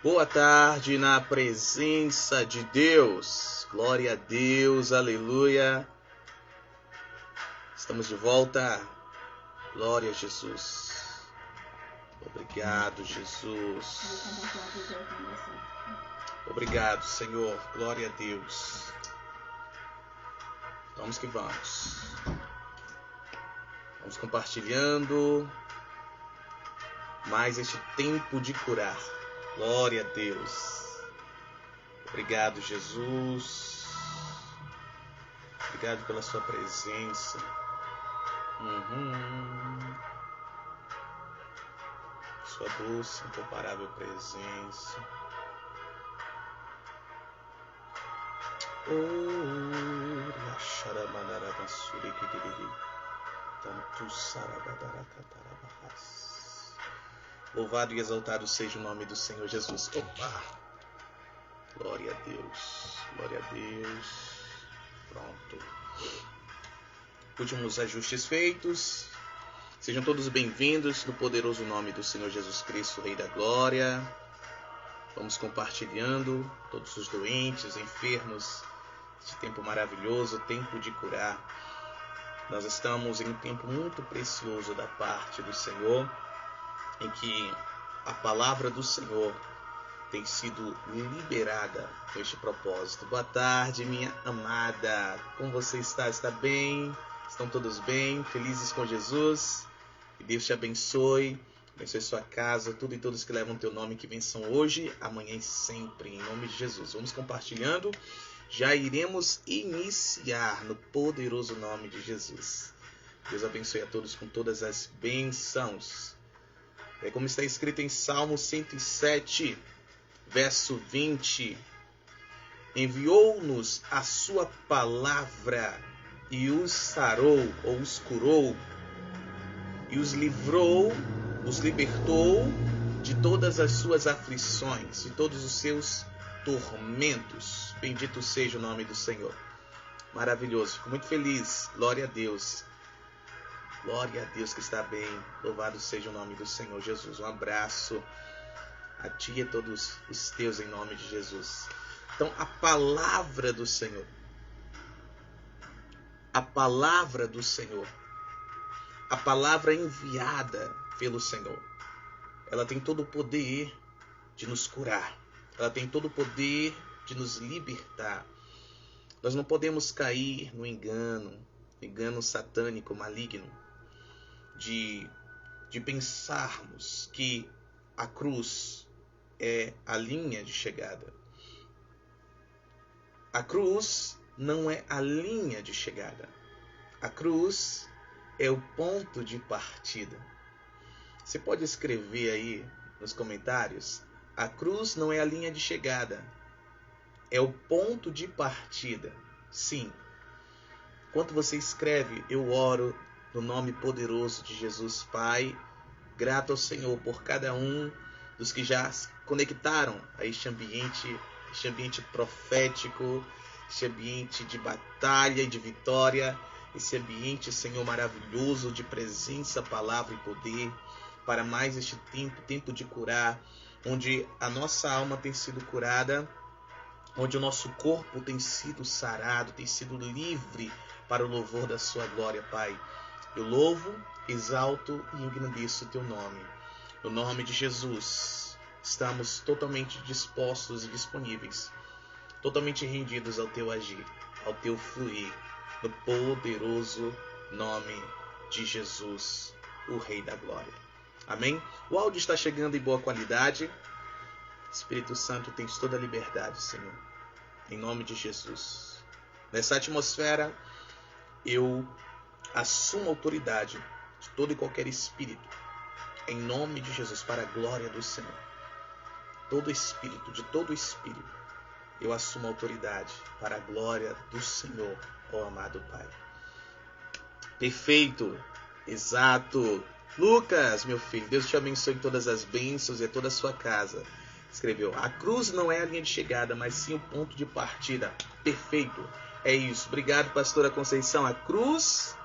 Boa tarde na presença de Deus. Glória a Deus, aleluia. Estamos de volta. Glória a Jesus. Obrigado, Jesus. Obrigado, Senhor. Glória a Deus. Vamos que vamos. Vamos compartilhando mais este tempo de curar. Glória a Deus. Obrigado, Jesus. Obrigado pela sua presença. Sua doce, incomparável presença. Louvado e exaltado seja o nome do Senhor Jesus. Opa! Glória a Deus. Glória a Deus. Pronto. Últimos ajustes feitos. Sejam todos bem-vindos no poderoso nome do Senhor Jesus Cristo, Rei da Glória. Vamos compartilhando todos os doentes, enfermos. Este tempo maravilhoso, tempo de curar. Nós estamos em um tempo muito precioso da parte do Senhor, em que a palavra do Senhor tem sido liberada com este propósito. Boa tarde, minha amada. Como você está? Está bem? Estão todos bem? Felizes com Jesus? Que Deus te abençoe. Abençoe sua casa, tudo e todos que levam o teu nome, que vençam hoje, amanhã e sempre, em nome de Jesus. Vamos compartilhando. Já iremos iniciar no poderoso nome de Jesus. Deus abençoe a todos com todas as bênçãos. É como está escrito em Salmo 107, verso 20. Enviou-nos a sua palavra e os sarou, ou os curou, e os livrou, os libertou de todas as suas aflições, de todos os seus tormentos. Bendito seja o nome do Senhor. Maravilhoso, fico muito feliz. Glória a Deus. Glória a Deus que está bem. Louvado seja o nome do Senhor Jesus. Um abraço a ti e a todos os teus em nome de Jesus. Então, a palavra do Senhor. A palavra do Senhor. A palavra enviada pelo Senhor. Ela tem todo o poder de nos curar. Ela tem todo o poder de nos libertar. Nós não podemos cair no engano satânico, maligno, de pensarmos que a cruz é a linha de chegada. A cruz não é a linha de chegada. A cruz é o ponto de partida. Você pode escrever aí nos comentários: a cruz não é a linha de chegada, é o ponto de partida. Sim. Enquanto você escreve, eu oro no nome poderoso de Jesus, Pai, grato ao Senhor por cada um dos que já se conectaram a este ambiente profético, este ambiente de batalha e de vitória, esse ambiente, Senhor, maravilhoso de presença, palavra e poder, para mais este tempo de curar, onde a nossa alma tem sido curada, onde o nosso corpo tem sido sarado, tem sido livre para o louvor da sua glória, Pai. Eu louvo, exalto e engrandeço o teu nome. No nome de Jesus, estamos totalmente dispostos e disponíveis, totalmente rendidos ao teu agir, ao teu fluir, no poderoso nome de Jesus, o Rei da Glória. Amém? O áudio está chegando em boa qualidade. Espírito Santo, tens toda a liberdade, Senhor. Em nome de Jesus. Nessa atmosfera, eu assumo a autoridade de todo e qualquer espírito. Em nome de Jesus, para a glória do Senhor. Todo espírito, de todo espírito, eu assumo a autoridade para a glória do Senhor, ó amado Pai. Perfeito. Exato. Lucas, meu filho, Deus te abençoe em todas as bênçãos e a toda a sua casa. Escreveu: a cruz não é a linha de chegada, mas sim o ponto de partida. Perfeito. É isso. Obrigado, pastora Conceição. A cruz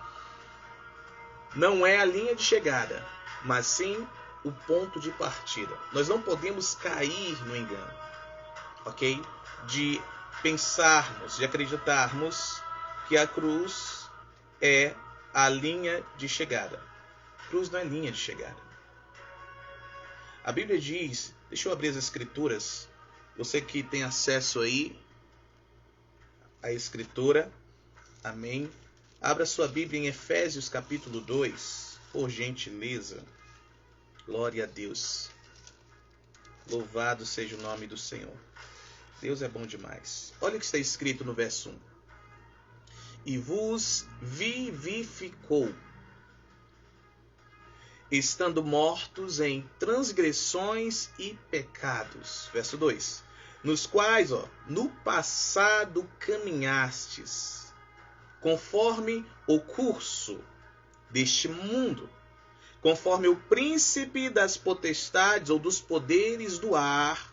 não é a linha de chegada, mas sim o ponto de partida. Nós não podemos cair no engano, ok? De pensarmos, de acreditarmos que a cruz é a linha de chegada. A cruz não é linha de chegada. A Bíblia diz, deixa eu abrir as escrituras, você que tem acesso aí à escritura, amém? Abra sua Bíblia em Efésios capítulo 2, por gentileza. Glória a Deus. Louvado seja o nome do Senhor. Deus é bom demais. Olha o que está escrito no verso 1. E vos vivificou, estando mortos em transgressões e pecados. Verso 2. Nos quais, no passado caminhastes, conforme o curso deste mundo, conforme o príncipe das potestades ou dos poderes do ar,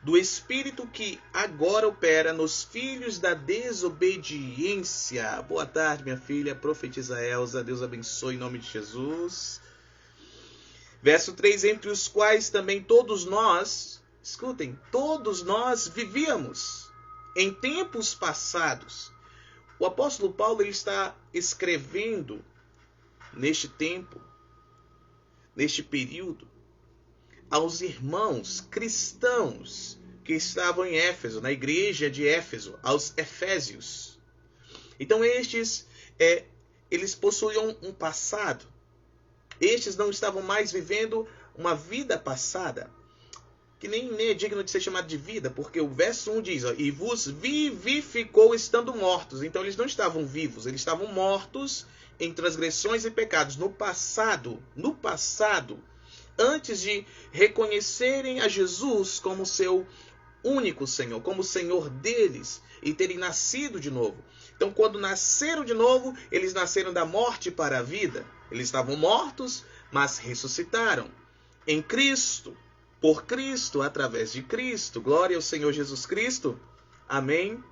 do espírito que agora opera nos filhos da desobediência. Boa tarde, minha filha, profetisa Elza, Deus abençoe em nome de Jesus. Verso 3, entre os quais também todos nós, escutem, todos nós vivíamos em tempos passados. O apóstolo Paulo ele está escrevendo neste tempo, neste período, aos irmãos cristãos que estavam em Éfeso, na igreja de Éfeso, aos Efésios. Então eles possuíam um passado. Estes não estavam mais vivendo uma vida passada, que nem é digno de ser chamado de vida, porque o verso 1 diz, e vos vivificou estando mortos. Então eles não estavam vivos, eles estavam mortos em transgressões e pecados. No passado, antes de reconhecerem a Jesus como seu único Senhor, como o Senhor deles, e terem nascido de novo. Então, quando nasceram de novo, eles nasceram da morte para a vida. Eles estavam mortos, mas ressuscitaram em Cristo, por Cristo, através de Cristo. Glória ao Senhor Jesus Cristo. Amém.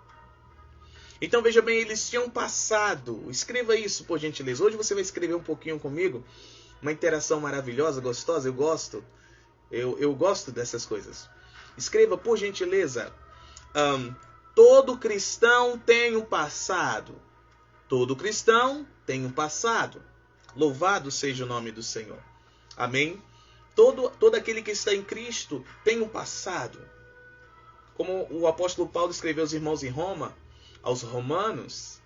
Então, veja bem, eles tinham passado. Escreva isso, por gentileza. Hoje você vai escrever um pouquinho comigo. Uma interação maravilhosa, gostosa. Eu gosto. Eu gosto dessas coisas. Escreva, por gentileza. Todo cristão tem um passado. Todo cristão tem um passado. Louvado seja o nome do Senhor. Amém? Todo aquele que está em Cristo tem um passado. Como o apóstolo Paulo escreveu aos irmãos em Roma, aos romanos,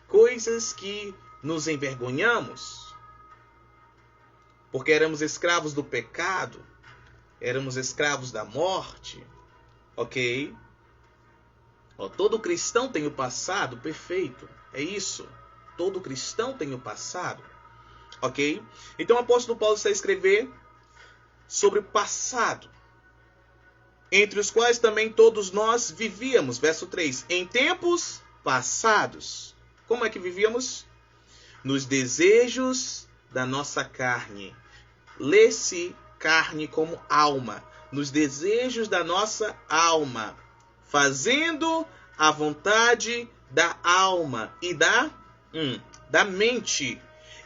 coisas que nos envergonhamos, porque éramos escravos do pecado, éramos escravos da morte, ok? Todo cristão tem o passado, perfeito, é isso. Todo cristão tem o passado, ok? Então o apóstolo Paulo está a escrever sobre o passado, entre os quais também todos nós vivíamos, verso 3, em tempos passados. Como é que vivíamos? Nos desejos da nossa carne. Lê-se carne como alma. Nos desejos da nossa alma. Fazendo a vontade da alma e da mente.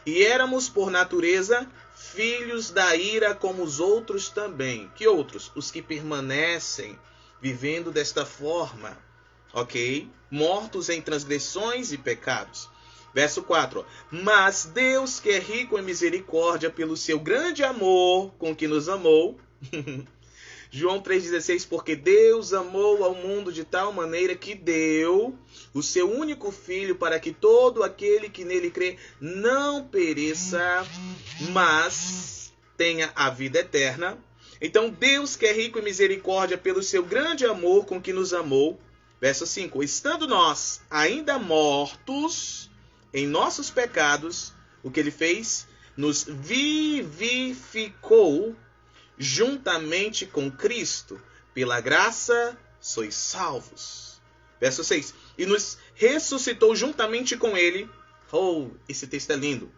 E éramos, por natureza, filhos da ira como os outros também. Que outros? Os que permanecem vivendo desta forma, ok? Mortos em transgressões e pecados. Verso 4. Mas Deus, que é rico em misericórdia, pelo seu grande amor com que nos amou. João 3,16. Porque Deus amou ao mundo de tal maneira que deu o seu único filho, para que todo aquele que nele crê não pereça, mas tenha a vida eterna. Então Deus, que é rico em misericórdia, pelo seu grande amor com que nos amou. Verso 5. Estando nós ainda mortos em nossos pecados, o que ele fez? Nos vivificou juntamente com Cristo. Pela graça sois salvos. Verso 6. E nos ressuscitou juntamente com ele. Oh, esse texto é lindo.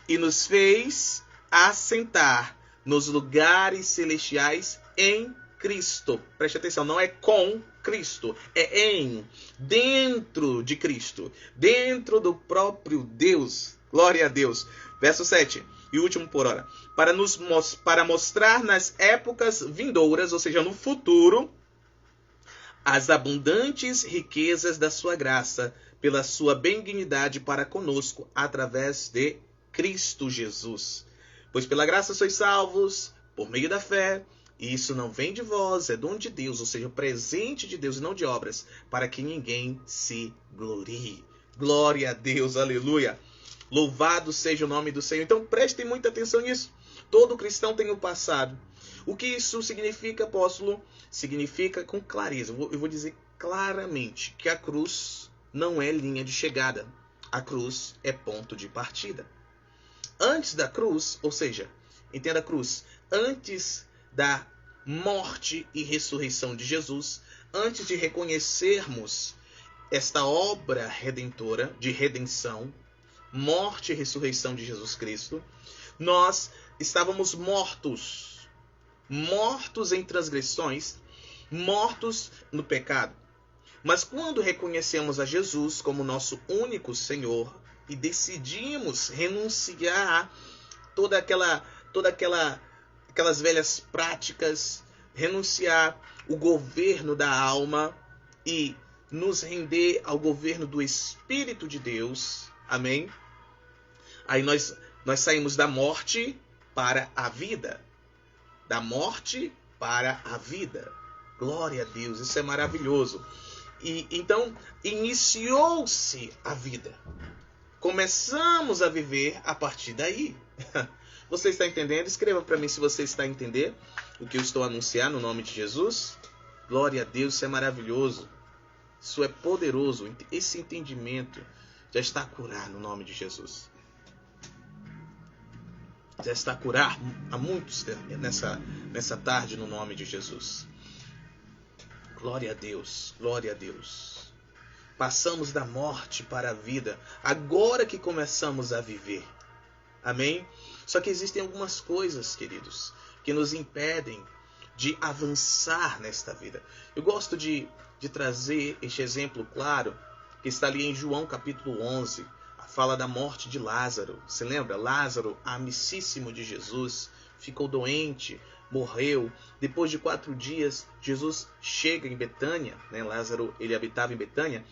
E nos fez assentar nos lugares celestiais em Cristo. Preste atenção, não é com Cristo, é dentro de Cristo, dentro do próprio Deus. Glória a Deus. Verso 7. E último por hora. Para mostrar nas épocas vindouras, ou seja, no futuro, as abundantes riquezas da sua graça, pela sua benignidade para conosco, através de Cristo Jesus. Pois pela graça sois salvos, por meio da fé, e isso não vem de vós, é dom de Deus, ou seja, o presente de Deus e não de obras, para que ninguém se glorie. Glória a Deus, aleluia. Louvado seja o nome do Senhor. Então prestem muita atenção nisso. Todo cristão tem um passado. O que isso significa, apóstolo? Significa com clareza. Eu vou dizer claramente que a cruz não é linha de chegada. A cruz é ponto de partida. Antes da cruz, ou seja, entenda a cruz, antes da morte e ressurreição de Jesus, antes de reconhecermos esta obra redentora de redenção, morte e ressurreição de Jesus Cristo, nós estávamos mortos em transgressões, mortos no pecado. Mas quando reconhecemos a Jesus como nosso único Senhor e decidimos renunciar aquelas velhas práticas, renunciar o governo da alma e nos render ao governo do Espírito de Deus, amém? Aí nós saímos da morte para a vida. Da morte para a vida. Glória a Deus, isso é maravilhoso. E então iniciou-se a vida. Começamos a viver a partir daí. Você está entendendo? Escreva para mim se você está entendendo o que eu estou a anunciar no nome de Jesus. Glória a Deus, isso é maravilhoso. Isso é poderoso. Esse entendimento já está a curar no nome de Jesus. Já está a curar a muitos nessa tarde no nome de Jesus. Glória a Deus, glória a Deus. Passamos da morte para a vida, agora que começamos a viver. Amém? Só que existem algumas coisas, queridos, que nos impedem de avançar nesta vida. Eu gosto de trazer este exemplo claro, que está ali em João capítulo 11, a fala da morte de Lázaro. Você lembra? Lázaro, amicíssimo de Jesus, ficou doente, morreu. Depois de 4 dias, Jesus chega em Betânia, né? Lázaro, ele habitava em Betânia,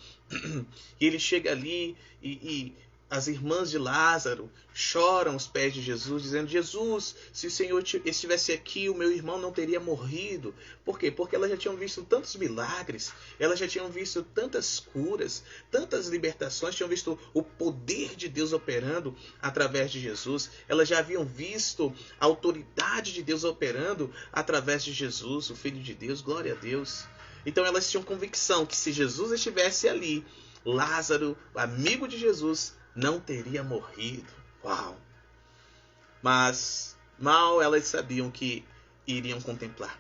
e ele chega ali e as irmãs de Lázaro choram aos pés de Jesus, dizendo: Jesus, se o Senhor estivesse aqui, o meu irmão não teria morrido. Por quê? Porque elas já tinham visto tantos milagres, elas já tinham visto tantas curas, tantas libertações, tinham visto o poder de Deus operando através de Jesus. Elas já haviam visto a autoridade de Deus operando através de Jesus, o Filho de Deus. Glória a Deus. Então elas tinham convicção que se Jesus estivesse ali, Lázaro, amigo de Jesus, não teria morrido. Uau! Mas mal elas sabiam que iriam contemplar.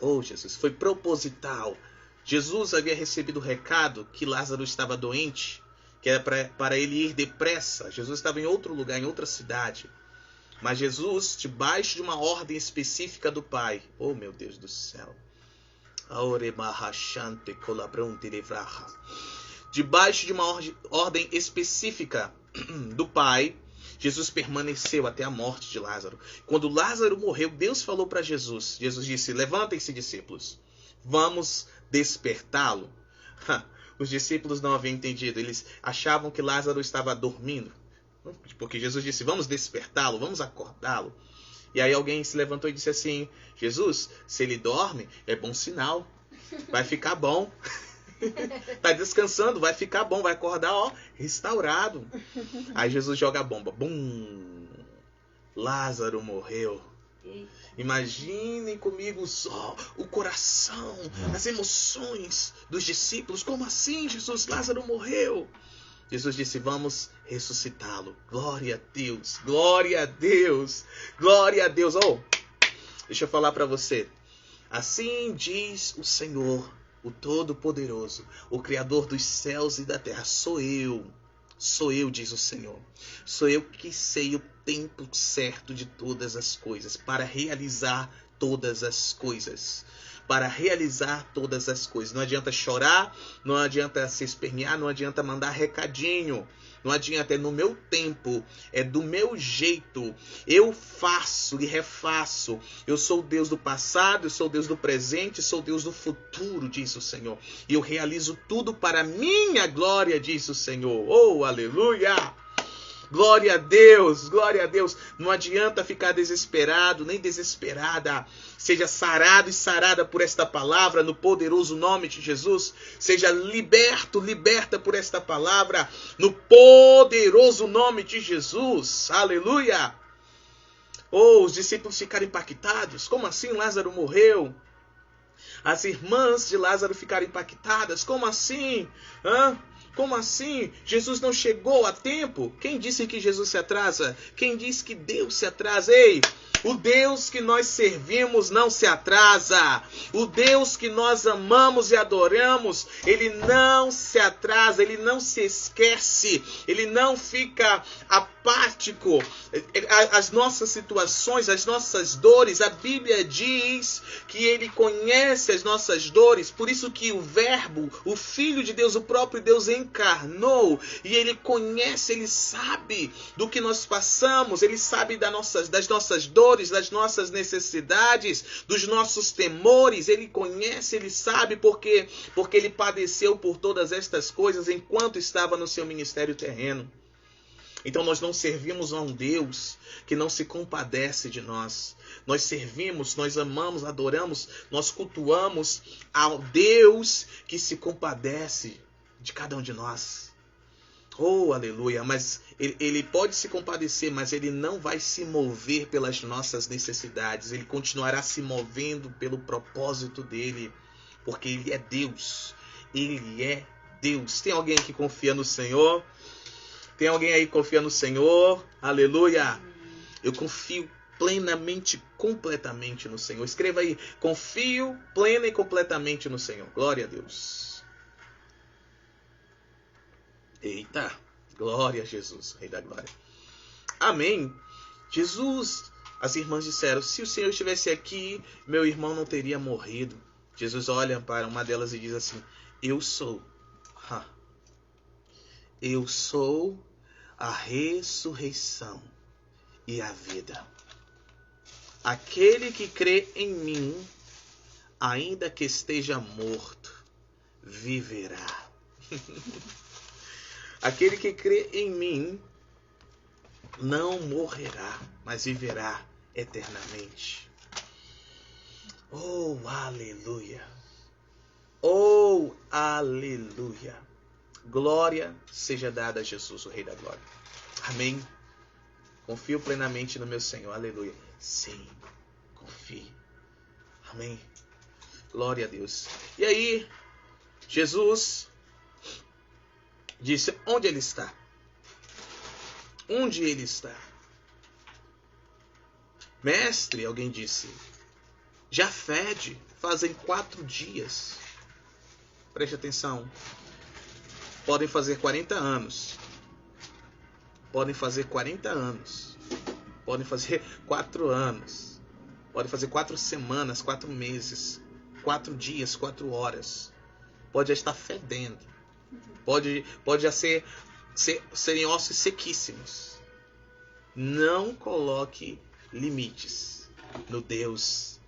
Oh, Jesus, foi proposital. Jesus havia recebido o recado que Lázaro estava doente, que era para ele ir depressa. Jesus estava em outro lugar, em outra cidade. Mas Jesus, debaixo de uma ordem específica do Pai, oh meu Deus do céu, debaixo de uma ordem específica do Pai, Jesus permaneceu até a morte de Lázaro. Quando Lázaro morreu, Deus falou para Jesus. Jesus disse: levantem-se, discípulos, vamos despertá-lo. Os discípulos não haviam entendido. Eles achavam que Lázaro estava dormindo. Porque Jesus disse: vamos despertá-lo, vamos acordá-lo. E aí alguém se levantou e disse assim: Jesus, se ele dorme, é bom sinal. Vai ficar bom. Tá descansando, vai ficar bom, vai acordar, ó, restaurado. Aí Jesus joga a bomba. Bum! Lázaro morreu. Imaginem comigo só o coração, as emoções dos discípulos. Como assim, Jesus? Lázaro morreu. Jesus disse: vamos ressuscitá-lo. Glória a Deus, glória a Deus, glória a Deus. Oh, deixa eu falar para você. Assim diz o Senhor, o Todo-Poderoso, o Criador dos céus e da terra. Sou eu, diz o Senhor. Sou eu que sei o tempo certo de todas as coisas, para realizar todas as coisas. para realizar todas as coisas. Não adianta chorar, não adianta se espernear, não adianta mandar recadinho. Não adianta, é no meu tempo, é do meu jeito. Eu faço e refaço. Eu sou o Deus do passado, eu sou o Deus do presente, sou o Deus do futuro, diz o Senhor. E eu realizo tudo para a minha glória, diz o Senhor. Oh, aleluia! Glória a Deus, glória a Deus. Não adianta ficar desesperado, nem desesperada. Seja sarado e sarada por esta palavra, no poderoso nome de Jesus. Seja liberto, liberta por esta palavra, no poderoso nome de Jesus. Aleluia. Oh, os discípulos ficaram impactados. Como assim Lázaro morreu? As irmãs de Lázaro ficaram impactadas. Como assim? Como assim? Jesus não chegou a tempo? Quem disse que Jesus se atrasa? Quem disse que Deus se atrasa? Ei, o Deus que nós servimos não se atrasa. O Deus que nós amamos e adoramos, Ele não se atrasa, Ele não se esquece, Ele não fica apático. As nossas situações, as nossas dores, a Bíblia diz que Ele conhece as nossas dores, por isso que o Verbo, o Filho de Deus, o próprio Deus encarnou, e Ele conhece, Ele sabe do que nós passamos, Ele sabe das nossas dores, das nossas necessidades, dos nossos temores. Ele conhece, Ele sabe porque Ele padeceu por todas estas coisas enquanto estava no seu ministério terreno. Então nós não servimos a um Deus que não se compadece de nós. Nós servimos, nós amamos, adoramos, nós cultuamos ao Deus que se compadece de cada um de nós. Oh, aleluia! Mas ele pode se compadecer, mas Ele não vai se mover pelas nossas necessidades. Ele continuará se movendo pelo propósito dEle, porque Ele é Deus. Ele é Deus. Tem alguém que confia no Senhor? Tem alguém aí que confia no Senhor? Aleluia! Eu confio plenamente, completamente no Senhor. Escreva aí, confio plena e completamente no Senhor. Glória a Deus. Eita, glória a Jesus, Rei da Glória. Amém. Jesus, as irmãs disseram, se o Senhor estivesse aqui, meu irmão não teria morrido. Jesus olha para uma delas e diz assim, eu sou a ressurreição e a vida. Aquele que crê em mim, ainda que esteja morto, viverá. Aquele que crê em mim não morrerá, mas viverá eternamente. Oh, aleluia! Oh, aleluia! Glória seja dada a Jesus, o Rei da Glória. Amém. Confio plenamente no meu Senhor. Aleluia. Sim, confie. Amém. Glória a Deus. E aí, Jesus disse, onde Ele está? Onde Ele está? Mestre, alguém disse, já fede, fazem 4 dias. Preste atenção. Podem fazer 40 anos. Podem fazer 40 anos. Podem fazer 4 anos. Podem fazer 4 semanas, 4 meses, 4 dias, 4 horas. Pode já estar fedendo. Pode já serem ossos sequíssimos. Não coloque limites no Deus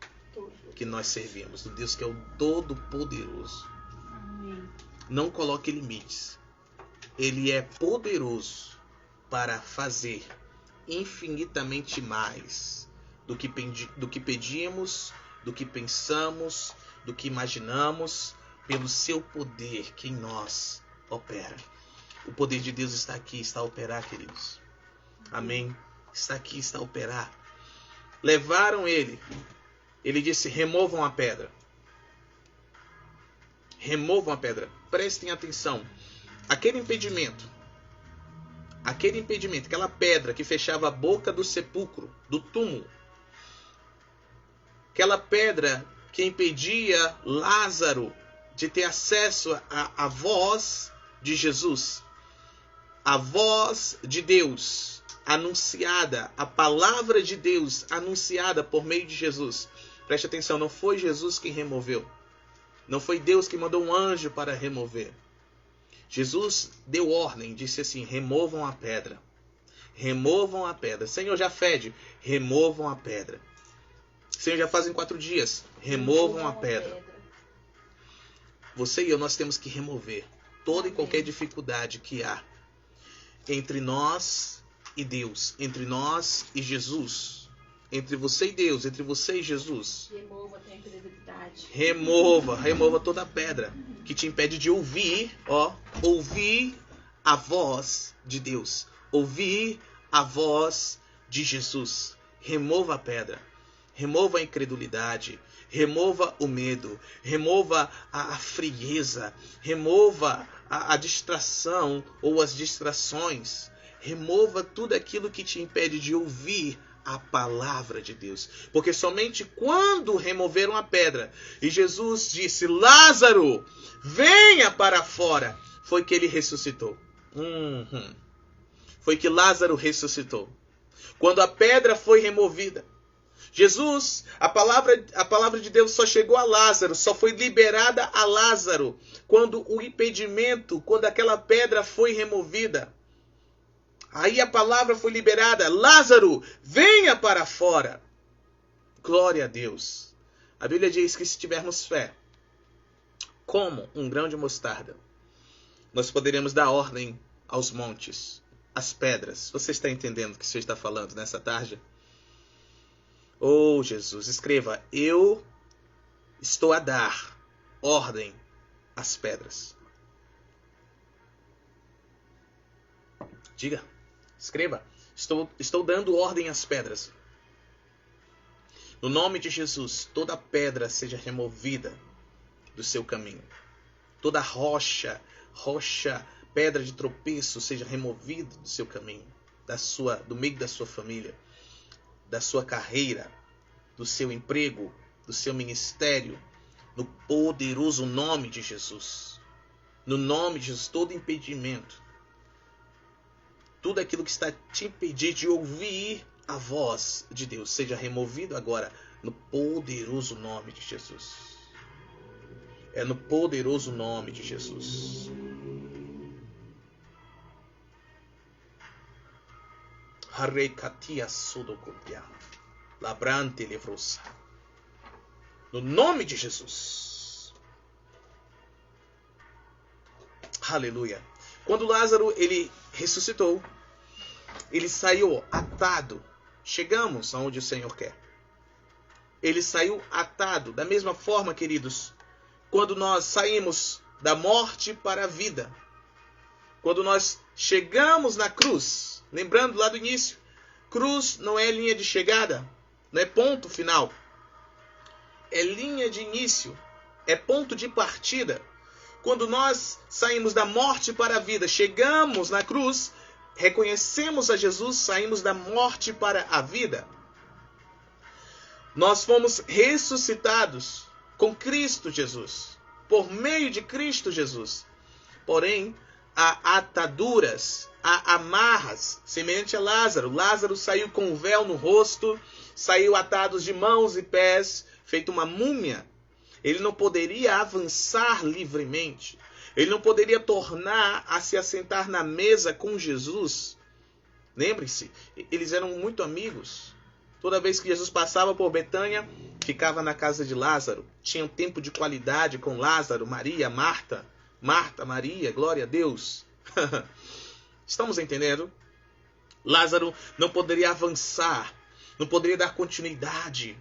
que nós servimos, no Deus que é o Todo-Poderoso. Não coloque limites. Ele é poderoso para fazer infinitamente mais do que pedimos, do que pensamos, do que imaginamos, pelo seu poder que em nós opera. O poder de Deus está aqui, está a operar, queridos. Amém? Está aqui, está a operar. Levaram ele. Ele disse, removam a pedra. Removam a pedra. Prestem atenção. Aquele impedimento, aquela pedra que fechava a boca do sepulcro, do túmulo. Aquela pedra que impedia Lázaro de ter acesso à voz de Jesus. A voz de Deus. anunciada, a palavra de Deus anunciada por meio de Jesus. Preste atenção, não foi Jesus quem removeu. Não foi Deus que mandou um anjo para remover. Jesus deu ordem, disse assim: removam a pedra. Removam a pedra. Senhor, já fede. Removam a pedra. Senhor, já fazem 4 dias. Removam a pedra. Você e eu, nós temos que remover toda e qualquer dificuldade que há entre nós e Deus, entre nós e Jesus, entre você e Deus, entre você e Jesus. Remova a incredulidade. Remova toda a pedra que te impede de ouvir a voz de Deus, ouvir a voz de Jesus. Remova a pedra, remova a incredulidade, remova o medo, remova a frieza, remova a distração ou as distrações. Remova tudo aquilo que te impede de ouvir a palavra de Deus. Porque somente quando removeram a pedra e Jesus disse: Lázaro, venha para fora, foi que ele ressuscitou. Foi que Lázaro ressuscitou. Quando a pedra foi removida, Jesus, a palavra de Deus só chegou a Lázaro, só foi liberada a Lázaro quando o impedimento, quando aquela pedra foi removida. Aí a palavra foi liberada: Lázaro, venha para fora. Glória a Deus. A Bíblia diz que se tivermos fé, como um grão de mostarda, nós poderemos dar ordem aos montes, às pedras. Você está entendendo o que o Senhor está falando nessa tarde? Oh, Jesus, escreva: eu estou a dar ordem às pedras. Diga, escreva: estou dando ordem às pedras. No nome de Jesus, toda pedra seja removida do seu caminho. Toda rocha, pedra de tropeço seja removida do seu caminho, do meio da sua família, da sua carreira, do seu emprego, do seu ministério, no poderoso nome de Jesus. No nome de Jesus, todo impedimento, tudo aquilo que está te impedindo de ouvir a voz de Deus, seja removido agora no poderoso nome de Jesus. É no poderoso nome de Jesus. No nome de Jesus. Aleluia. Quando Lázaro ele ressuscitou, ele saiu atado. Chegamos aonde o Senhor quer. Ele saiu atado. Da mesma forma, queridos, quando nós saímos da morte para a vida, quando nós chegamos na cruz, lembrando lá do início, cruz não é linha de chegada, não é ponto final. É linha de início, é ponto de partida. Quando nós saímos da morte para a vida, chegamos na cruz, reconhecemos a Jesus, saímos da morte para a vida. Nós fomos ressuscitados com Cristo Jesus, por meio de Cristo Jesus. Porém, há ataduras, há amarras, semelhante a Lázaro. Lázaro saiu com um véu no rosto, saiu atado de mãos e pés, feito uma múmia. Ele não poderia avançar livremente. Ele não poderia tornar a se assentar na mesa com Jesus. Lembre-se, eles eram muito amigos. Toda vez que Jesus passava por Betânia, ficava na casa de Lázaro. Tinha um tempo de qualidade com Lázaro, Maria, Marta. Marta, Maria, glória a Deus. Estamos entendendo? Lázaro não poderia avançar, não poderia dar continuidade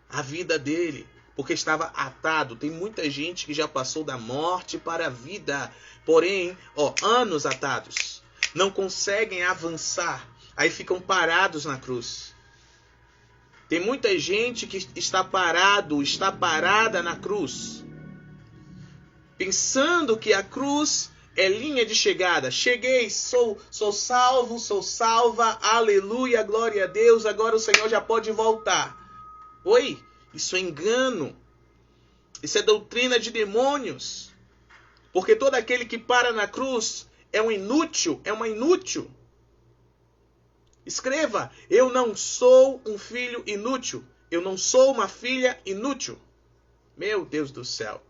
à vida dele, porque estava atado. Tem muita gente que já passou da morte para a vida, porém, anos atados, não conseguem avançar, aí ficam parados na cruz. Tem muita gente que está parada na cruz, pensando que a cruz é linha de chegada. Cheguei, sou salvo, sou salva, aleluia, glória a Deus, agora o Senhor já pode voltar. Oi, isso é engano. Isso é doutrina de demônios. Porque todo aquele que para na cruz é um inútil, é uma inútil. Escreva: eu não sou um filho inútil. Eu não sou uma filha inútil. Meu Deus do céu.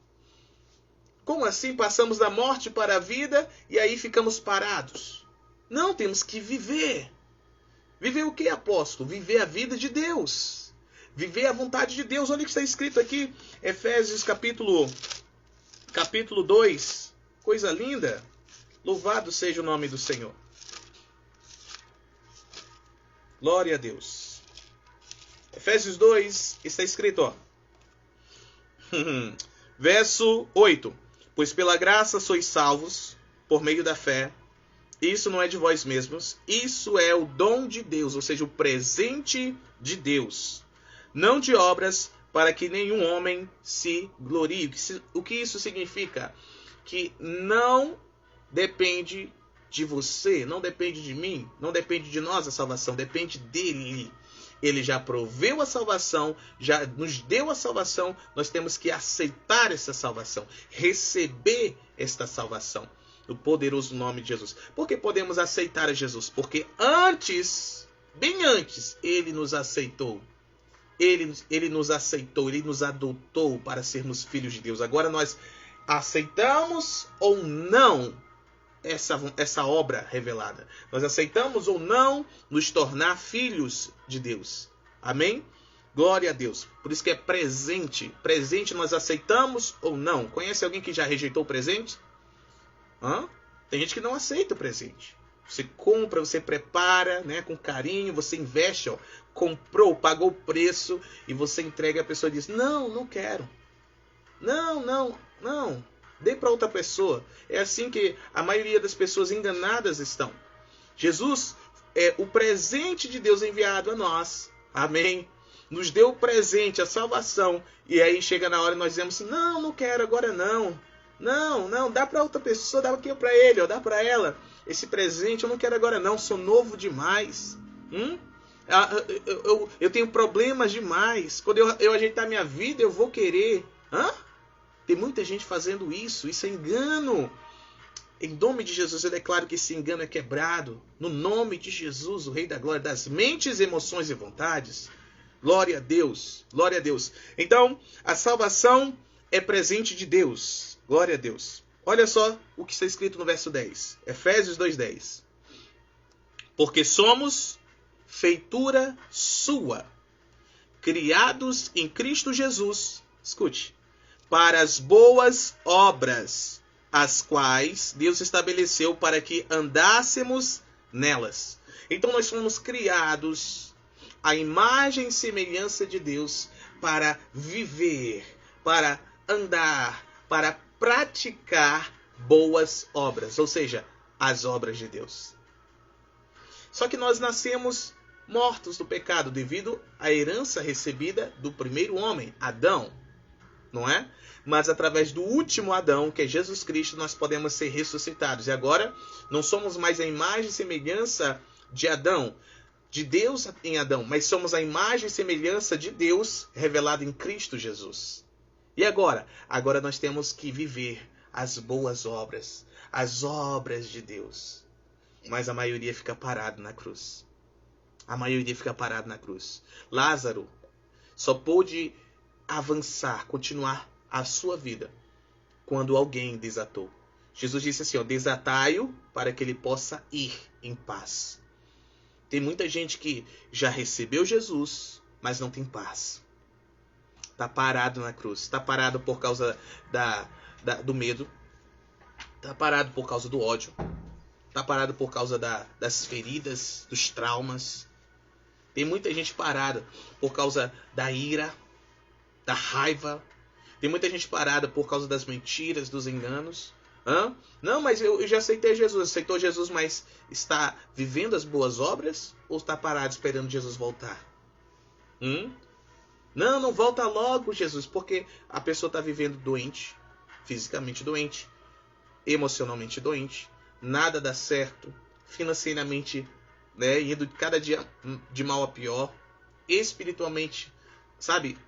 Como assim passamos da morte para a vida e aí ficamos parados? Não, temos que viver. Viver o que, apóstolo? Viver a vida de Deus. Viver a vontade de Deus. Olha o que está escrito aqui. Efésios capítulo 2. Coisa linda. Louvado seja o nome do Senhor. Glória a Deus. Efésios 2 está escrito, ó. Verso 8. Pois pela graça sois salvos, por meio da fé. Isso não é de vós mesmos. Isso é o dom de Deus, ou seja, o presente de Deus. Não de obras, para que nenhum homem se glorie. O que isso significa? Que não depende de você, não depende de mim, não depende de nós a salvação, depende dele. Ele já proveu a salvação, já nos deu a salvação, nós temos que aceitar essa salvação, receber esta salvação, no poderoso nome de Jesus. Por que podemos aceitar a Jesus? Porque antes, bem antes, ele nos aceitou. Ele nos aceitou, ele nos adotou para sermos filhos de Deus. Agora nós aceitamos ou não essa obra revelada. Nós aceitamos ou não nos tornar filhos de Deus. Amém? Glória a Deus. Por isso que é presente. Presente nós aceitamos ou não. Conhece alguém que já rejeitou o presente? Tem gente que não aceita o presente. Você compra, você prepara, né, com carinho, você investe, ó, comprou, pagou o preço e você entrega a pessoa e diz: não quero. Não. Dê para outra pessoa. É assim que a maioria das pessoas enganadas estão. Jesus é o presente de Deus enviado a nós. Amém? Nos deu o presente, a salvação. E aí chega na hora e nós dizemos assim: não quero agora não. Não, dá para outra pessoa, dá aqui para ele, ó, dá para ela. Esse presente eu não quero agora não, sou novo demais. Eu tenho problemas demais. Quando eu ajeitar minha vida, eu vou querer. Tem muita gente fazendo isso. Isso é engano. Em nome de Jesus, eu declaro que esse engano é quebrado. No nome de Jesus, o Rei da Glória, das mentes, emoções e vontades. Glória a Deus. Glória a Deus. Então, a salvação é presente de Deus. Glória a Deus. Olha só o que está escrito no verso 10. Efésios 2:10. Porque somos feitura sua, criados em Cristo Jesus. Escute. Para as boas obras, as quais Deus estabeleceu para que andássemos nelas. Então nós fomos criados à imagem e semelhança de Deus para viver, para andar, para praticar boas obras, ou seja, as obras de Deus. Só que nós nascemos mortos do pecado devido à herança recebida do primeiro homem, Adão. Não é? Mas através do último Adão, que é Jesus Cristo, nós podemos ser ressuscitados. E agora não somos mais a imagem e semelhança de Adão, de Deus em Adão, mas somos a imagem e semelhança de Deus revelada em Cristo Jesus. E agora? Agora nós temos que viver as boas obras, as obras de Deus. Mas a maioria fica parada na cruz. A maioria fica parada na cruz. Lázaro só pôde avançar, continuar a sua vida quando alguém desatou. Jesus disse assim, ó, desatai-o para que ele possa ir em paz. Tem muita gente que já recebeu Jesus, mas não tem paz. Está parado na cruz. Está parado por causa do medo. Está parado por causa do ódio. Está parado por causa das feridas, dos traumas. Tem muita gente parada por causa da ira, da raiva. Tem muita gente parada por causa das mentiras, dos enganos. Não, mas eu já aceitei Jesus. Aceitou Jesus, mas está vivendo as boas obras? Ou está parado esperando Jesus voltar? Não volta logo, Jesus. Porque a pessoa está vivendo doente. Fisicamente doente. Emocionalmente doente. Nada dá certo. Financeiramente, né, indo cada dia de mal a pior. Espiritualmente, sabe?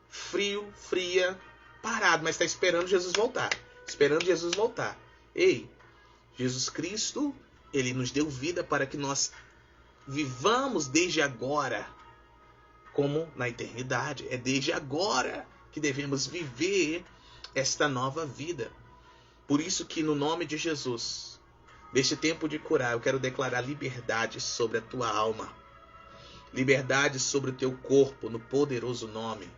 Frio, fria, parado, mas está esperando Jesus voltar. Esperando Jesus voltar. Ei, Jesus Cristo, ele nos deu vida para que nós vivamos desde agora como na eternidade. É desde agora que devemos viver esta nova vida. Por isso que no nome de Jesus, neste tempo de curar, eu quero declarar liberdade sobre a tua alma. Liberdade sobre o teu corpo, no poderoso nome.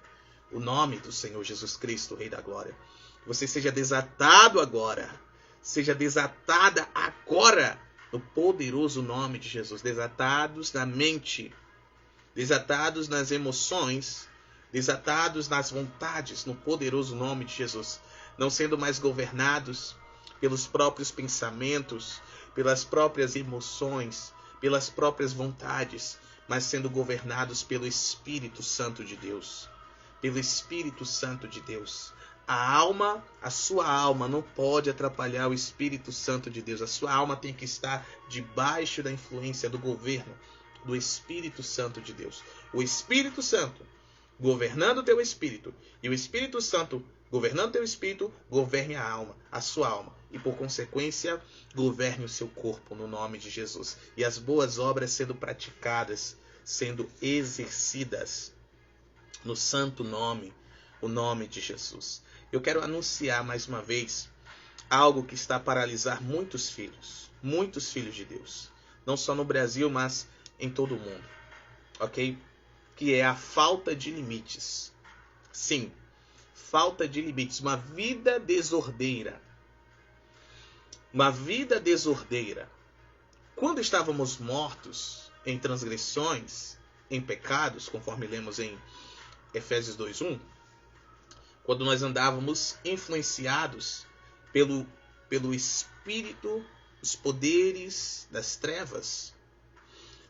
O nome do Senhor Jesus Cristo, Rei da Glória. Que você seja desatado agora. Seja desatada agora, no poderoso nome de Jesus. Desatados na mente, desatados nas emoções, desatados nas vontades, no poderoso nome de Jesus. Não sendo mais governados pelos próprios pensamentos, pelas próprias emoções, pelas próprias vontades, mas sendo governados pelo Espírito Santo de Deus. Pelo Espírito Santo de Deus. A sua alma não pode atrapalhar o Espírito Santo de Deus. A sua alma tem que estar debaixo da influência do governo do Espírito Santo de Deus. O Espírito Santo governando o teu espírito e o Espírito Santo governando o teu espírito, governe a alma, a sua alma. E por consequência, governe o seu corpo no nome de Jesus. E as boas obras sendo praticadas, sendo exercidas no santo nome, o nome de Jesus. Eu quero anunciar mais uma vez algo que está a paralisar muitos filhos de Deus. Não só no Brasil, mas em todo o mundo. Ok? Que é a falta de limites. Sim, falta de limites. Uma vida desordeira. Uma vida desordeira. Quando estávamos mortos em transgressões, em pecados, conforme lemos em Efésios 2:1, quando nós andávamos influenciados pelo Espírito, os poderes das trevas,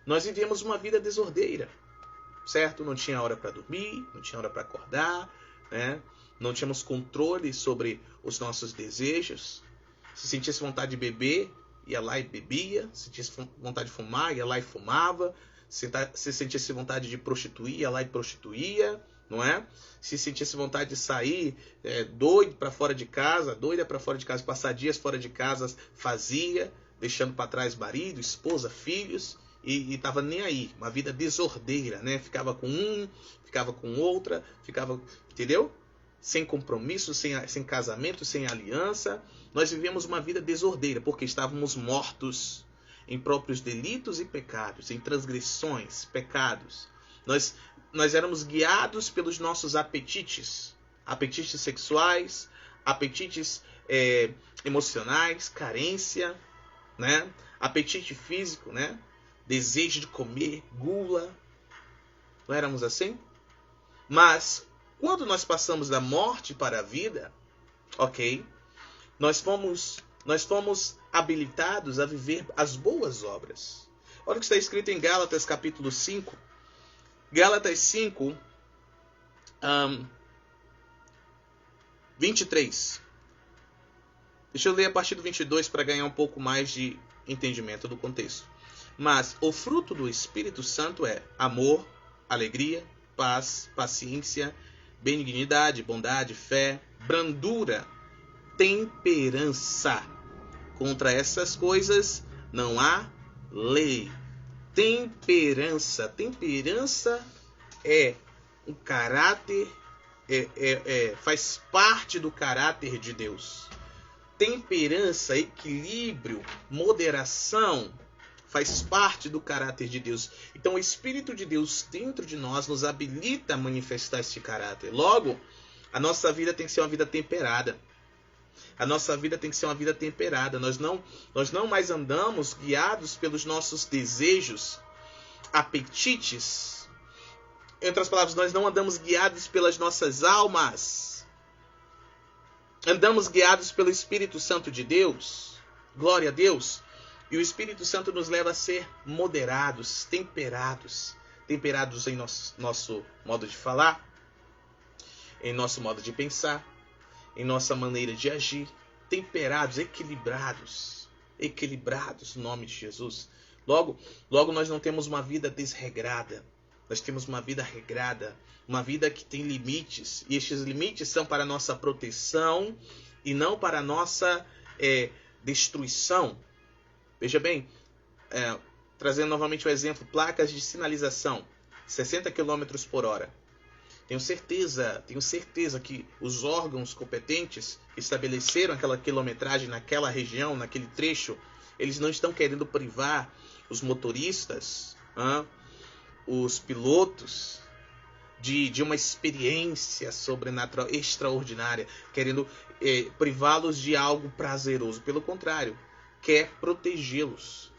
nós vivíamos uma vida desordeira, certo? Não tinha hora para dormir, não tinha hora para acordar, né? Não tínhamos controle sobre os nossos desejos. Se sentisse vontade de beber, ia lá e bebia. Se sentisse vontade de fumar, ia lá e fumava. Se sentisse vontade de prostituir, ia lá e prostituía, não é? Se sentisse vontade de sair doida para fora de casa, passar dias fora de casa, fazia, deixando para trás marido, esposa, filhos, e estava nem aí. Uma vida desordeira, né? Ficava com um, ficava com outra, entendeu? Sem compromisso, sem casamento, sem aliança. Nós vivemos uma vida desordeira, porque estávamos mortos em próprios delitos e pecados, em transgressões, pecados. Nós éramos guiados pelos nossos apetites sexuais, apetites emocionais, carência, né? Apetite físico, né? Desejo de comer, gula. Não éramos assim? Mas quando nós passamos da morte para a vida, ok? Nós fomos habilitados a viver as boas obras. Olha o que está escrito em Gálatas capítulo 5. Gálatas 5, 23. Deixa eu ler a partir do 22 para ganhar um pouco mais de entendimento do contexto. Mas o fruto do Espírito Santo é amor, alegria, paz, paciência, benignidade, bondade, fé, brandura, temperança. Contra essas coisas não há lei. Temperança é um caráter, faz parte do caráter de Deus. Temperança, equilíbrio, moderação, faz parte do caráter de Deus. Então o Espírito de Deus dentro de nós nos habilita a manifestar este caráter. Logo, a nossa vida tem que ser uma vida temperada. A nossa vida tem que ser uma vida temperada. Nós não mais andamos guiados pelos nossos desejos, apetites. Em outras palavras, nós não andamos guiados pelas nossas almas. Andamos guiados pelo Espírito Santo de Deus. Glória a Deus. E o Espírito Santo nos leva a ser moderados, temperados. Temperados em nosso modo de falar, em nosso modo de pensar, em nossa maneira de agir, temperados, equilibrados no nome de Jesus. Logo nós não temos uma vida desregrada, nós temos uma vida regrada, uma vida que tem limites, e estes limites são para a nossa proteção e não para a nossa destruição. Veja bem, trazendo novamente o exemplo, placas de sinalização, 60 km por hora. Tenho certeza que os órgãos competentes que estabeleceram aquela quilometragem naquela região, naquele trecho, eles não estão querendo privar os motoristas, os pilotos, de uma experiência sobrenatural extraordinária, querendo privá-los de algo prazeroso. Pelo contrário, quer protegê-los.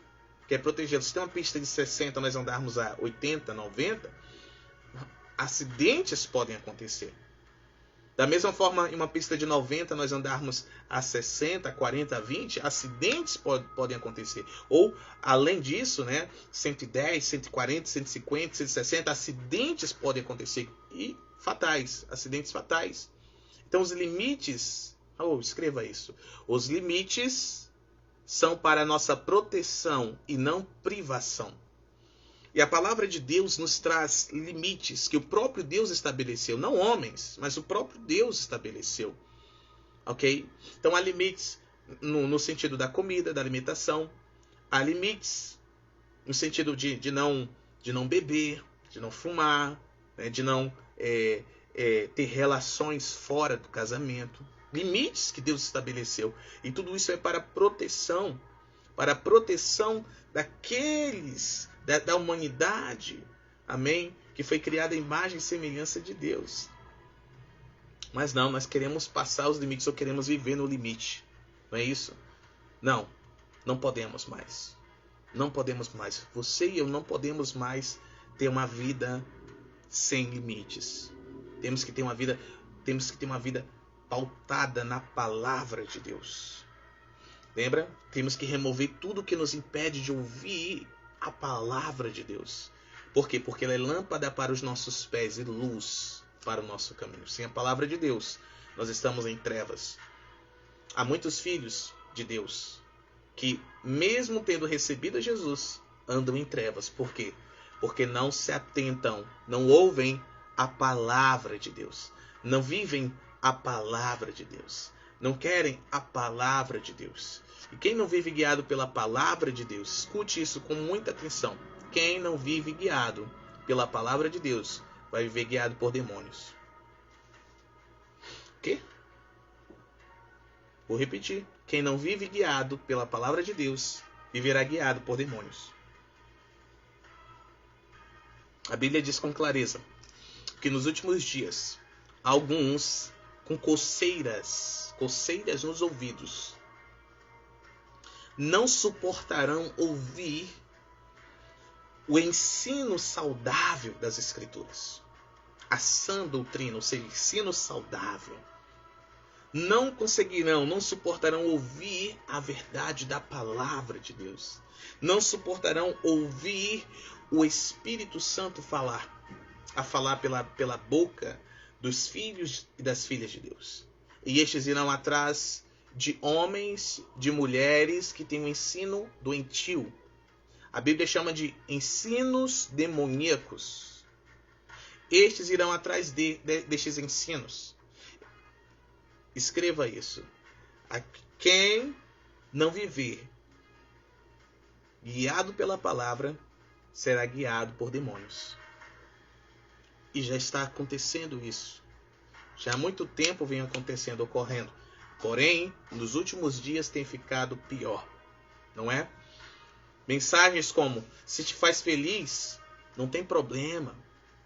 Se tem uma pista de 60, nós andarmos a 80, 90, acidentes podem acontecer. Da mesma forma, em uma pista de 90, nós andarmos a 60, 40, 20, acidentes podem acontecer. Ou, além disso, 110, 140, 150, 160, acidentes podem acontecer. E fatais, acidentes fatais. Então, os limites, escreva isso. Os limites são para a nossa proteção e não privação. E a palavra de Deus nos traz limites que o próprio Deus estabeleceu. Não homens, mas o próprio Deus estabeleceu. Ok? Então há limites no sentido da comida, da alimentação. Há limites no sentido de não beber, de não fumar, de não ter relações fora do casamento. Limites que Deus estabeleceu. E tudo isso é para proteção. Para a proteção daqueles, da humanidade, amém? Que foi criada à imagem e semelhança de Deus. Mas não, nós queremos passar os limites, ou queremos viver no limite. Não é isso? Não podemos mais. Não podemos mais. Você e eu não podemos mais ter uma vida sem limites. Temos que ter uma vida pautada na palavra de Deus. Lembra? Temos que remover tudo que nos impede de ouvir a palavra de Deus. Por quê? Porque ela é lâmpada para os nossos pés e luz para o nosso caminho. Sem a palavra de Deus, nós estamos em trevas. Há muitos filhos de Deus que, mesmo tendo recebido a Jesus, andam em trevas. Por quê? Porque não se atentam, não ouvem a palavra de Deus. Não vivem a palavra de Deus. Não querem a palavra de Deus. E quem não vive guiado pela palavra de Deus, escute isso com muita atenção. Quem não vive guiado pela palavra de Deus, vai viver guiado por demônios. O quê? Vou repetir. Quem não vive guiado pela palavra de Deus, viverá guiado por demônios. A Bíblia diz com clareza que nos últimos dias, alguns com coceiras nos ouvidos, não suportarão ouvir o ensino saudável das Escrituras. A sã doutrina, ou seja, ensino saudável. Não suportarão ouvir a verdade da palavra de Deus. Não suportarão ouvir o Espírito Santo falar pela boca dos filhos e das filhas de Deus. E estes irão atrás de homens, de mulheres que têm um ensino doentio. A Bíblia chama de ensinos demoníacos. Estes irão atrás destes ensinos. Escreva isso. Quem não viver guiado pela palavra será guiado por demônios. E já está acontecendo isso. Já há muito tempo vem ocorrendo. Porém, nos últimos dias tem ficado pior. Não é? Mensagens como: se te faz feliz, não tem problema.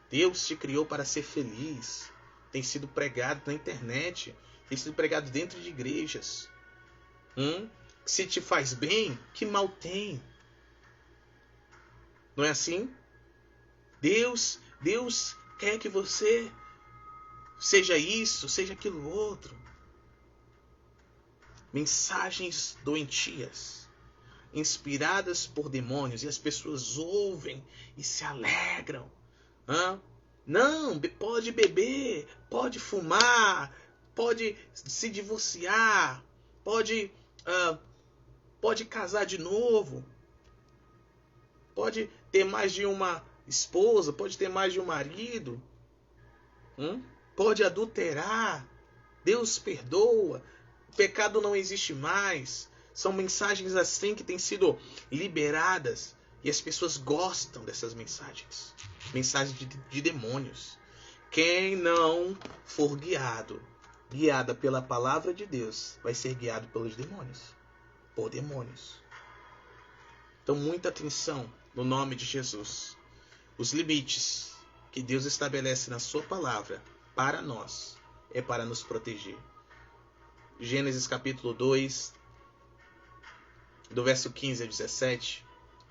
Deus te criou para ser feliz. Tem sido pregado na internet. Tem sido pregado dentro de igrejas. Se te faz bem, que mal tem? Não é assim? Deus quer que você seja isso, seja aquilo outro. Mensagens doentias, inspiradas por demônios, e as pessoas ouvem e se alegram. Não, pode beber, pode fumar, pode se divorciar, pode casar de novo, pode ter mais de uma esposa, pode ter mais de um marido, pode adulterar, Deus perdoa, o pecado não existe mais. São mensagens assim que têm sido liberadas. E as pessoas gostam dessas mensagens. Mensagens de demônios. Quem não for guiada pela palavra de Deus, vai ser guiado pelos demônios. Por demônios. Então, muita atenção no nome de Jesus. Os limites que Deus estabelece na sua palavra para nós é para nos proteger. Gênesis capítulo 2, do verso 15 a 17,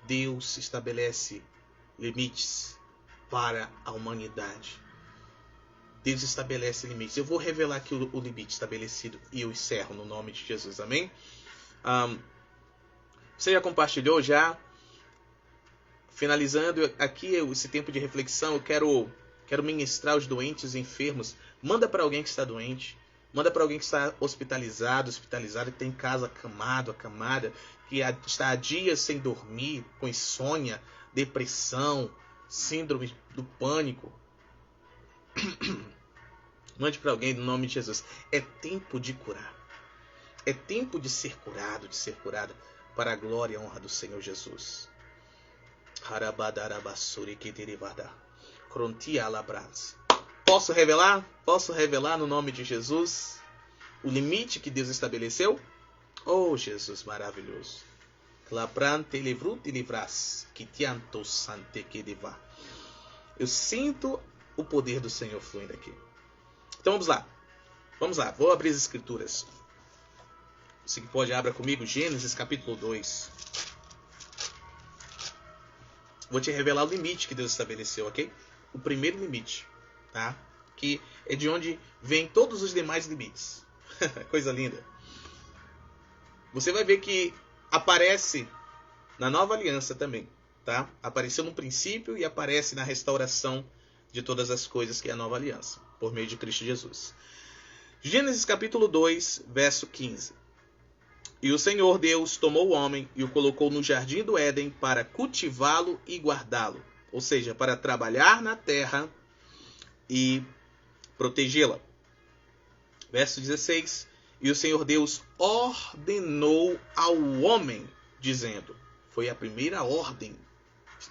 Deus estabelece limites para a humanidade. Deus estabelece limites. Eu vou revelar aqui o limite estabelecido e eu encerro no nome de Jesus. Amém? Você já compartilhou já? Finalizando aqui esse tempo de reflexão, eu quero ministrar os doentes e enfermos. Manda para alguém que está doente. Manda para alguém que está hospitalizado, que tem em casa acamada, que está há dias sem dormir, com insônia, depressão, síndrome do pânico. Mande para alguém no nome de Jesus. É tempo de curar. É tempo de ser curado, de ser curada, para a glória e a honra do Senhor Jesus. Posso revelar? Posso revelar no nome de Jesus o limite que Deus estabeleceu? Oh, Jesus maravilhoso. Eu sinto o poder do Senhor fluindo aqui. Então vamos lá. Vamos lá. Vou abrir as escrituras. Você que pode, abra comigo Gênesis capítulo 2. Vou te revelar o limite que Deus estabeleceu, ok? O primeiro limite, tá? Que é de onde vem todos os demais limites. Coisa linda. Você vai ver que aparece na nova aliança também, tá? Apareceu no princípio e aparece na restauração de todas as coisas, que é a nova aliança, por meio de Cristo Jesus. Gênesis capítulo 2, verso 15. E o Senhor Deus tomou o homem e o colocou no jardim do Éden para cultivá-lo e guardá-lo. Ou seja, para trabalhar na terra e protegê-la. Verso 16. E o Senhor Deus ordenou ao homem, dizendo. Foi a primeira ordem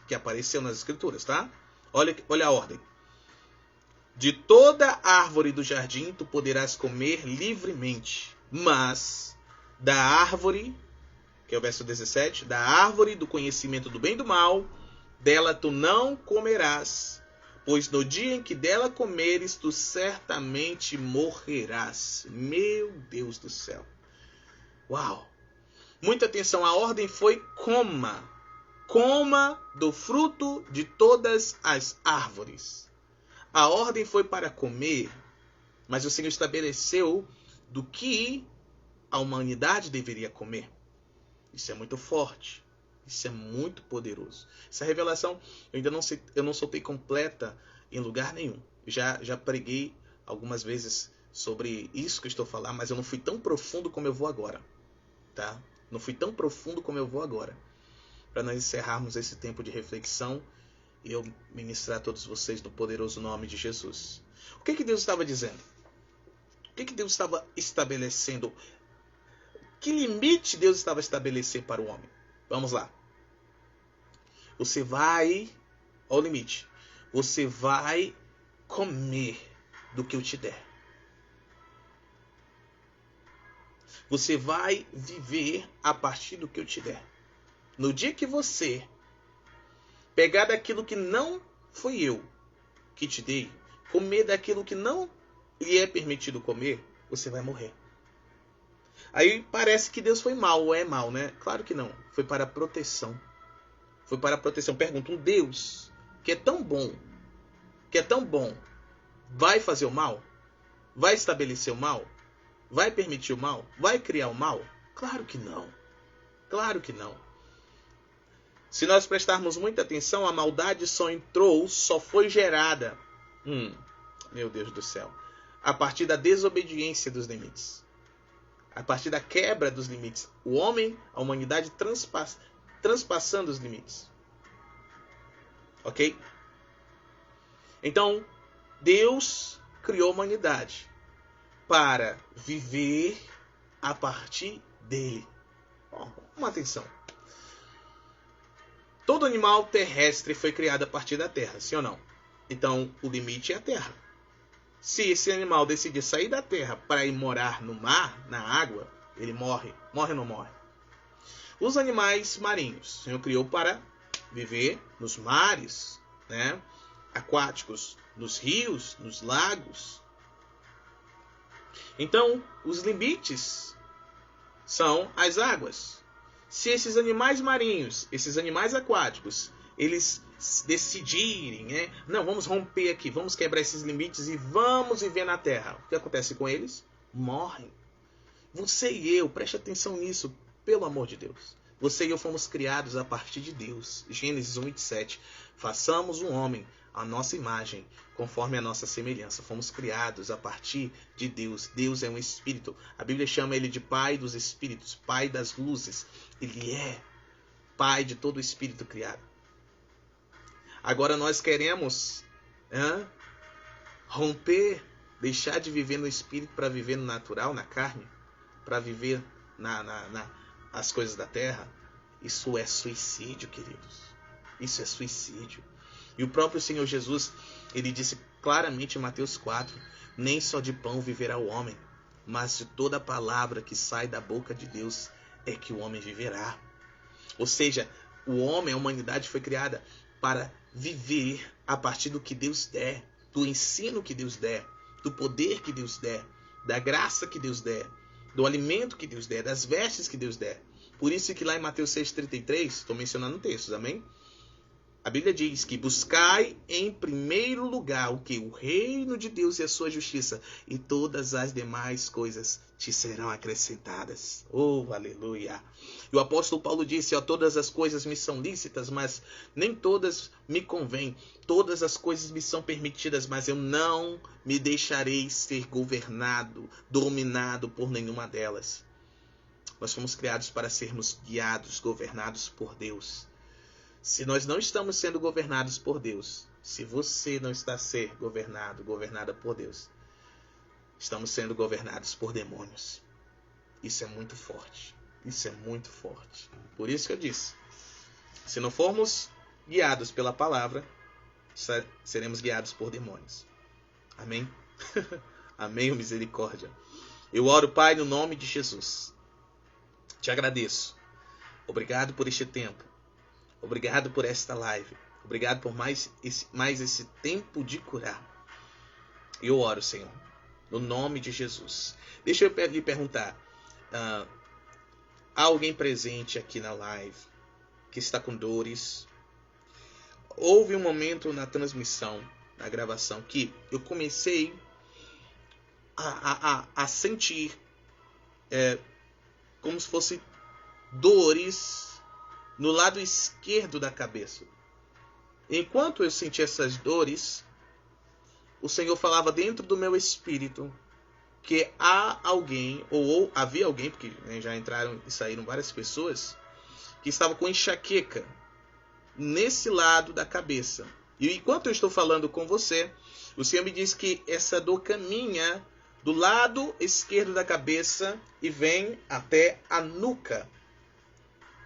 que apareceu nas Escrituras, tá? Olha a ordem. De toda árvore do jardim tu poderás comer livremente, mas da árvore, que é o verso 17, da árvore do conhecimento do bem e do mal, dela tu não comerás, pois no dia em que dela comeres, tu certamente morrerás. Meu Deus do céu. Uau! Muita atenção, a ordem foi coma. Coma do fruto de todas as árvores. A ordem foi para comer, mas o Senhor estabeleceu do que a humanidade deveria comer. Isso é muito forte. Isso é muito poderoso. Essa revelação eu não soltei completa em lugar nenhum. Já preguei algumas vezes sobre isso que eu estou falando, mas eu não fui tão profundo como eu vou agora. Tá? Não fui tão profundo como eu vou agora. Para nós encerrarmos esse tempo de reflexão e eu ministrar a todos vocês no poderoso nome de Jesus. O que Deus estava dizendo? O que Deus estava estabelecendo? Que limite Deus estava estabelecendo para o homem? Vamos lá. Você vai... Olha o limite. Você vai comer do que eu te der. Você vai viver a partir do que eu te der. No dia que você pegar daquilo que não foi eu que te dei, comer daquilo que não lhe é permitido comer, você vai morrer. Aí parece que Deus foi mal, ou é mal, né? Claro que não. Foi para proteção. Foi para proteção. Pergunta, um Deus que é tão bom, vai fazer o mal? Vai estabelecer o mal? Vai permitir o mal? Vai criar o mal? Claro que não. Claro que não. Se nós prestarmos muita atenção, a maldade só foi gerada, meu Deus do céu, a partir da desobediência dos limites. A partir da quebra dos limites. O homem, a humanidade transpassando os limites. Ok? Então, Deus criou a humanidade para viver a partir dele. Uma atenção. Todo animal terrestre foi criado a partir da terra, sim ou não? Então, o limite é a terra. Se esse animal decidir sair da terra para ir morar no mar, na água, ele morre. Morre ou não morre? Os animais marinhos, o Senhor criou para viver nos mares, né? Aquáticos, nos rios, nos lagos. Então, os limites são as águas. Se esses animais marinhos, esses animais aquáticos, eles decidirem, né? Não, vamos romper aqui, vamos quebrar esses limites e vamos viver na terra. O que acontece com eles? Morrem. Você e eu, preste atenção nisso, pelo amor de Deus. Você e eu fomos criados a partir de Deus. Gênesis 1:7. Façamos um homem à nossa imagem, conforme a nossa semelhança. Fomos criados a partir de Deus. Deus é um espírito. A Bíblia chama ele de Pai dos Espíritos, Pai das luzes. Ele é Pai de todo espírito criado. Agora nós queremos romper, deixar de viver no espírito para viver no natural, na carne, para viver as coisas da terra. Isso é suicídio, queridos. Isso é suicídio. E o próprio Senhor Jesus, ele disse claramente em Mateus 4, nem só de pão viverá o homem, mas de toda palavra que sai da boca de Deus é que o homem viverá. Ou seja, o homem, a humanidade foi criada para viver a partir do que Deus der, do ensino que Deus der, do poder que Deus der, da graça que Deus der, do alimento que Deus der, das vestes que Deus der. Por isso que lá em Mateus 6,33, estou mencionando textos, amém? A Bíblia diz que buscai em primeiro lugar o que? O reino de Deus e a sua justiça, e todas as demais coisas te serão acrescentadas. Oh, aleluia! E o apóstolo Paulo disse, todas as coisas me são lícitas, mas nem todas me convêm. Todas as coisas me são permitidas, mas eu não me deixarei ser governado, dominado por nenhuma delas. Nós fomos criados para sermos guiados, governados por Deus. Se nós não estamos sendo governados por Deus, se você não está sendo governado, governada por Deus, estamos sendo governados por demônios. Isso é muito forte. Isso é muito forte. Por isso que eu disse, se não formos guiados pela palavra, seremos guiados por demônios. Amém? Amém, misericórdia. Eu oro, Pai, no nome de Jesus. Te agradeço. Obrigado por este tempo. Obrigado por esta live. Obrigado por mais esse tempo de curar. Eu oro, Senhor, no nome de Jesus. Deixa eu lhe perguntar. Há alguém presente aqui na live que está com dores? Houve um momento na transmissão, na gravação, que eu comecei a sentir como se fosse dores no lado esquerdo da cabeça. Enquanto eu sentia essas dores, o Senhor falava dentro do meu espírito que há alguém, ou havia alguém, porque já entraram e saíram várias pessoas, que estava com enxaqueca nesse lado da cabeça. E enquanto eu estou falando com você, o Senhor me diz que essa dor caminha do lado esquerdo da cabeça e vem até a nuca.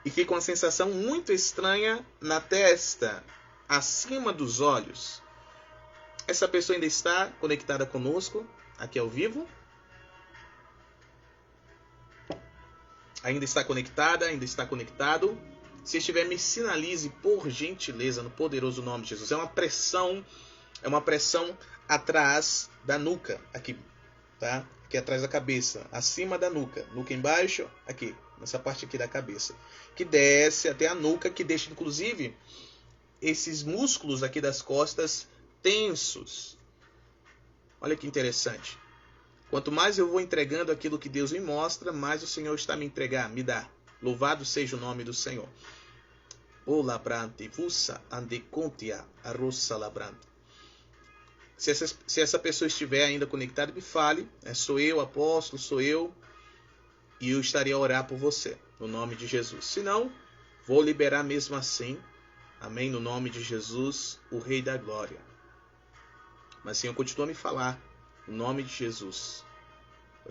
E fica uma sensação muito estranha na testa, acima dos olhos. Essa pessoa ainda está conectada conosco, aqui ao vivo? Ainda está conectada, ainda está conectado? Se estiver, me sinalize, por gentileza, no poderoso nome de Jesus. É uma pressão atrás da nuca, aqui, tá? Aqui atrás da cabeça, acima da nuca. Nuca embaixo, aqui, nessa parte aqui da cabeça. Que desce até a nuca, que deixa, inclusive, esses músculos aqui das costas tensos. Olha que interessante. Quanto mais eu vou entregando aquilo que Deus me mostra, mais o Senhor está me entregando, me dá. Louvado seja o nome do Senhor. O labrante, vussa andecontia, arrossa labrante. Se essa pessoa estiver ainda conectada, me fale. Sou eu, apóstolo, sou eu. E eu estarei a orar por você, no nome de Jesus. Se não, vou liberar mesmo assim. Amém? No nome de Jesus, o Rei da Glória. Mas Senhor, continua a me falar. No nome de Jesus.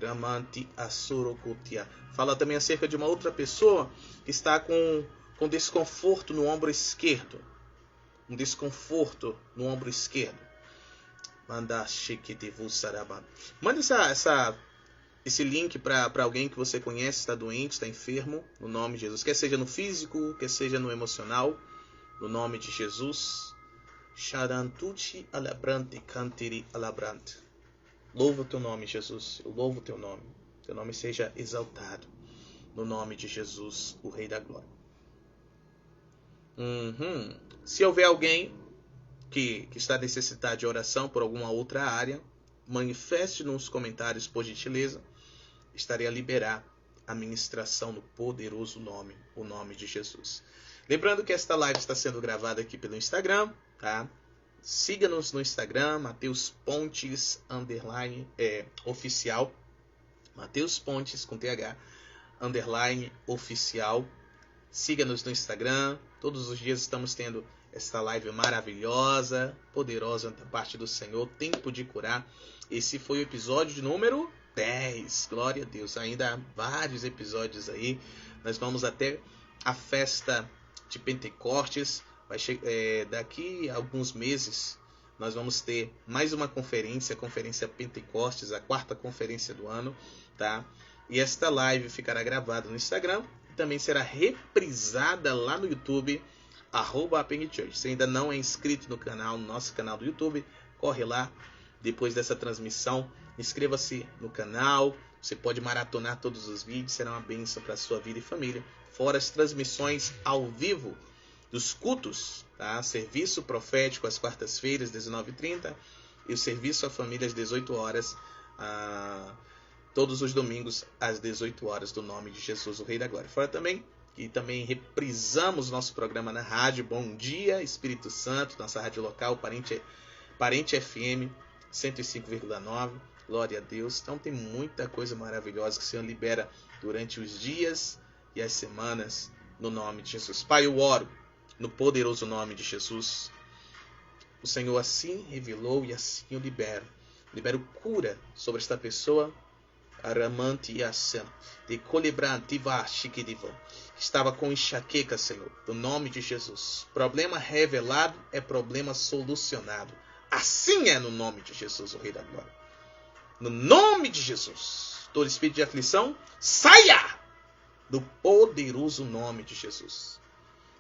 Ramanti Asorokotia. Fala também acerca de uma outra pessoa que está com com desconforto no ombro esquerdo. Um desconforto no ombro esquerdo. Manda esse link para alguém que você conhece, está doente, está enfermo, no nome de Jesus. Quer seja no físico, quer seja no emocional, no nome de Jesus. Sharantuchi alabrante cantiri alabrante. Louva o teu nome, Jesus. Eu louvo o teu nome. Teu nome seja exaltado. No nome de Jesus, o Rei da Glória. Se houver alguém que está necessitado de oração por alguma outra área, manifeste nos comentários, por gentileza. Estarei a liberar a ministração no poderoso nome, o nome de Jesus. Lembrando que esta live está sendo gravada aqui pelo Instagram, tá? Siga-nos no Instagram, Mateus Pontes _oficial. Mateus Pontes com TH _oficial. Siga-nos no Instagram. Todos os dias estamos tendo esta live maravilhosa, poderosa da parte do Senhor, tempo de curar. Esse foi o episódio de número 10. Glória a Deus. Ainda há vários episódios aí. Nós vamos até a festa de Pentecostes. Daqui a alguns meses nós vamos ter mais uma conferência, a Conferência Pentecostes, a 4ª conferência do ano, tá? E esta live ficará gravada no Instagram e também será reprisada lá no YouTube, @APNChurch. Se ainda não é inscrito no canal, no nosso canal do YouTube, corre lá. Depois dessa transmissão, inscreva-se no canal. Você pode maratonar todos os vídeos, será uma bênção para a sua vida e família. Fora as transmissões ao vivo dos cultos, tá? Serviço profético às quartas-feiras, 19h30, e o serviço à família às 18 horas, todos os domingos às 18 horas, do nome de Jesus, o Rei da Glória. Fora também que também reprisamos nosso programa na rádio Bom Dia Espírito Santo, nossa rádio local, Parente FM 105,9. Glória a Deus. Então tem muita coisa maravilhosa que o Senhor libera durante os dias e as semanas, no nome de Jesus. Pai, eu oro no poderoso nome de Jesus. O Senhor assim revelou e assim eu libero. Libero cura sobre esta pessoa. Aramante e Assam, de Colibranti Vashikidivan. Estava com enxaqueca, Senhor, no nome de Jesus. Problema revelado é problema solucionado. Assim é no nome de Jesus, o Rei da Glória. No nome de Jesus, todo espírito de aflição, saia! No poderoso nome de Jesus.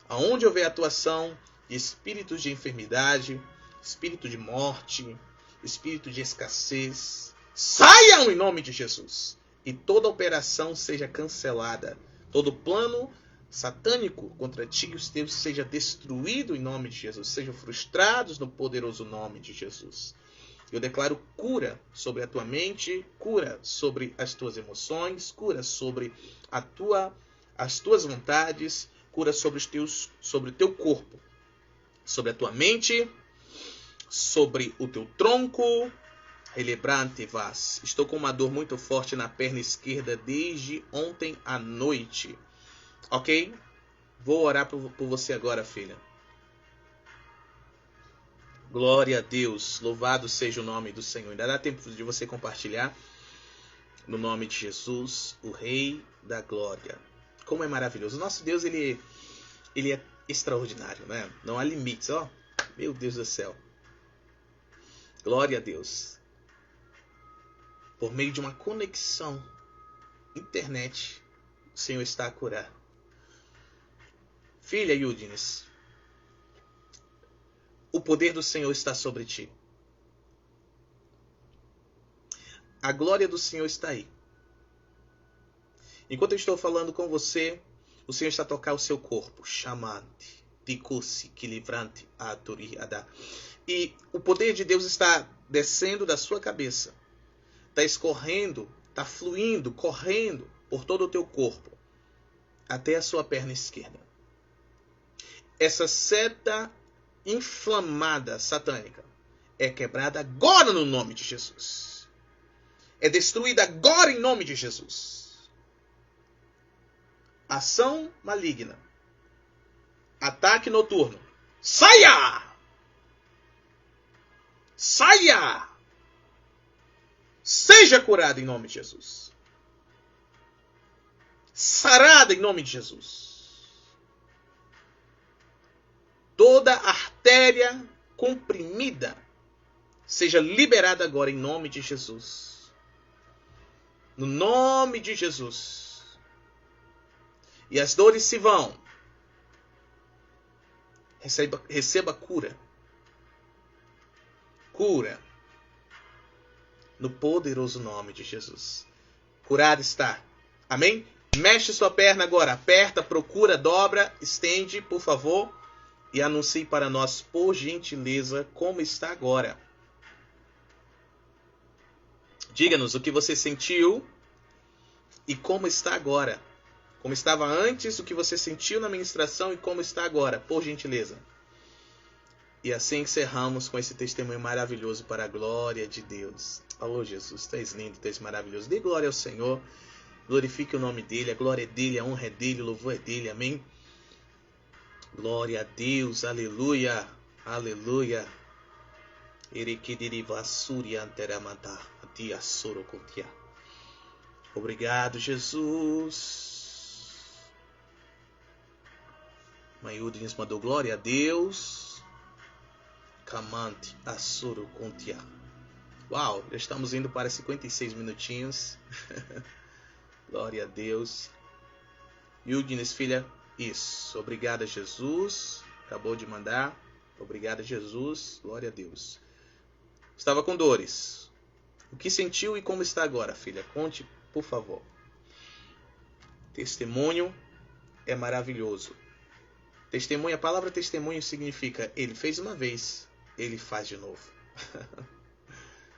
Aonde houver atuação de espíritos de enfermidade, espírito de morte, espírito de escassez, saiam em nome de Jesus. E toda operação seja cancelada. Todo plano satânico contra ti e os teus seja destruído em nome de Jesus. Sejam frustrados no poderoso nome de Jesus. Eu declaro cura sobre a tua mente, cura sobre as tuas emoções, cura sobre as tuas vontades, cura sobre o teu corpo, sobre a tua mente, sobre o teu tronco. Relebrante vas. Estou com uma dor muito forte na perna esquerda desde ontem à noite. Ok? Vou orar por você agora, filha. Glória a Deus. Louvado seja o nome do Senhor. Ainda dá tempo de você compartilhar. No nome de Jesus, o Rei da Glória. Como é maravilhoso. O nosso Deus, ele é extraordinário, né? Não há limites, ó. Meu Deus do céu. Glória a Deus. Por meio de uma conexão internet, o Senhor está a curar. Filha Yudines, o poder do Senhor está sobre ti. A glória do Senhor está aí. Enquanto eu estou falando com você, o Senhor está a tocar o seu corpo. Chamante, ticusi, kilivrante, aturi, adá. E o poder de Deus está descendo da sua cabeça. Está escorrendo, está fluindo, correndo por todo o teu corpo, até a sua perna esquerda. Essa seta inflamada, satânica, é quebrada agora no nome de Jesus. É destruída agora em nome de Jesus. Ação maligna. Ataque noturno. Saia! Saia! Seja curada em nome de Jesus. Sarada em nome de Jesus. Toda artéria comprimida seja liberada agora em nome de Jesus. No nome de Jesus. E as dores se vão. Receba cura. Cura. No poderoso nome de Jesus. Curado está. Amém? Mexe sua perna agora. Aperta, procura, dobra, estende, por favor. E anuncie para nós, por gentileza, como está agora. Diga-nos o que você sentiu e como está agora. Como estava antes, o que você sentiu na ministração e como está agora, por gentileza. E assim encerramos com esse testemunho maravilhoso para a glória de Deus. Oh, Jesus, tu és lindo, tu és maravilhoso. Dê glória ao Senhor. Glorifique o nome dele. A glória é dele, a honra é dele, o louvor é dele. Amém? Glória a Deus. Aleluia. Aleluia. Obrigado, Jesus. Mayudi nos mandou glória a Deus. Kamante Asuro Contia. Uau, já estamos indo para 56 minutinhos. Glória a Deus. Yudines, filha, isso. Obrigada, Jesus. Acabou de mandar. Obrigada, Jesus. Glória a Deus. Estava com dores. O que sentiu e como está agora, filha? Conte, por favor. Testemunho é maravilhoso. Testemunho, a palavra testemunho significa ele fez uma vez, ele faz de novo.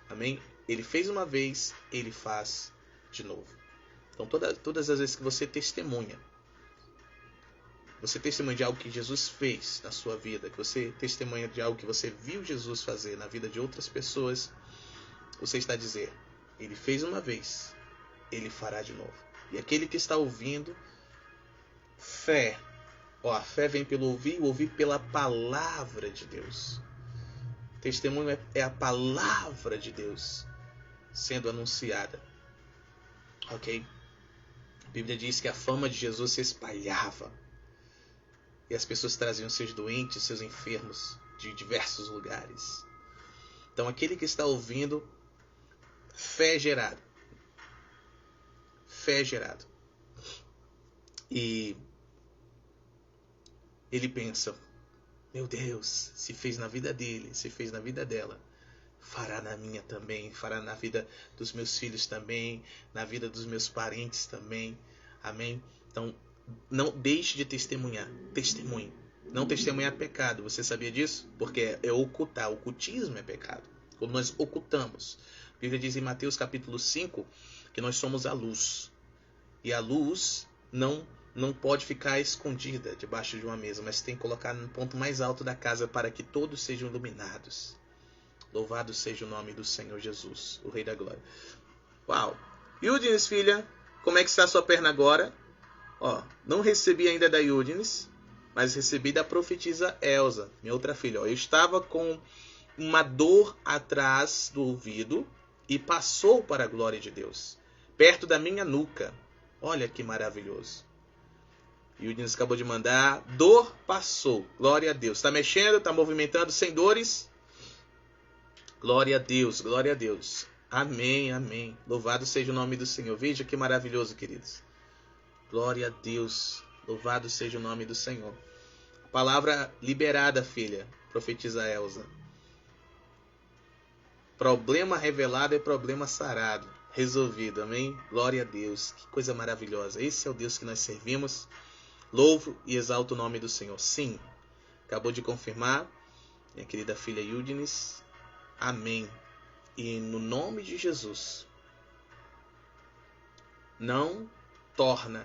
Amém? Ele fez uma vez, ele faz de novo. Então todas as vezes que você testemunha de algo que Jesus fez na sua vida, que você testemunha de algo que você viu Jesus fazer na vida de outras pessoas, você está a dizer, ele fez uma vez, ele fará de novo. E aquele que está ouvindo, fé. A fé vem pelo ouvir, o ouvir pela palavra de Deus. Testemunho é a palavra de Deus sendo anunciada. Ok? A Bíblia diz que a fama de Jesus se espalhava. E as pessoas traziam seus doentes, seus enfermos de diversos lugares. Então aquele que está ouvindo, fé gerada. Fé gerada. E ele pensa, meu Deus, se fez na vida dele, se fez na vida dela, fará na minha também, fará na vida dos meus filhos também, na vida dos meus parentes também. Amém? Então, não deixe de testemunhar. Testemunhe. Não testemunhar é pecado. Você sabia disso? Porque é ocultar. Ocultismo é pecado. Quando nós ocultamos. A Bíblia diz em Mateus capítulo 5 que nós somos a luz. E a luz não pode ficar escondida debaixo de uma mesa, mas tem que colocar no ponto mais alto da casa para que todos sejam iluminados. Louvado seja o nome do Senhor Jesus, o Rei da Glória. Uau! Yudines, filha, como é que está a sua perna agora? Não recebi ainda da Yudines, mas recebi da profetisa Elza, minha outra filha. Eu estava com uma dor atrás do ouvido e passou para a glória de Deus, perto da minha nuca. Olha que maravilhoso. Yudines acabou de mandar. Dor passou. Glória a Deus. Está mexendo, está movimentando sem dores. Glória a Deus, glória a Deus. Amém, amém. Louvado seja o nome do Senhor. Veja que maravilhoso, queridos. Glória a Deus. Louvado seja o nome do Senhor. Palavra liberada, filha. Profetiza Elza. Problema revelado é problema sarado. Resolvido, amém? Glória a Deus. Que coisa maravilhosa. Esse é o Deus que nós servimos. Louvo e exalto o nome do Senhor. Sim, acabou de confirmar minha querida filha Yudines. Amém. E no nome de Jesus, não torna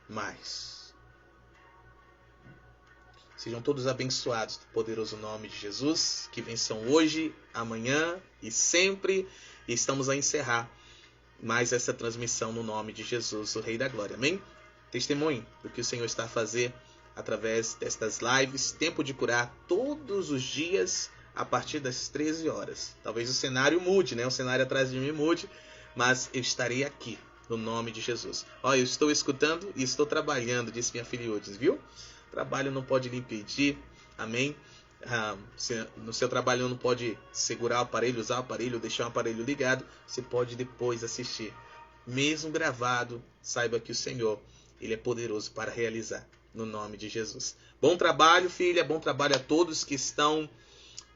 mais. Sejam todos abençoados do poderoso nome de Jesus, que vençam hoje, amanhã e sempre. E estamos a encerrar mais essa transmissão no nome de Jesus, o Rei da Glória. Amém? Testemunhe do que o Senhor está a fazer através destas lives. Tempo de curar todos os dias a partir das 13 horas. Talvez o cenário mude, né? O cenário atrás de mim mude, mas eu estarei aqui no nome de Jesus. Eu estou escutando e estou trabalhando, disse minha filha Yudines, viu? Trabalho não pode lhe impedir Amém? Se no seu trabalho não pode segurar o aparelho, usar o aparelho, deixar o aparelho ligado, você pode depois assistir. Mesmo gravado, saiba que o Senhor, Ele é poderoso para realizar, no nome de Jesus. Bom trabalho, filha, bom trabalho a todos que estão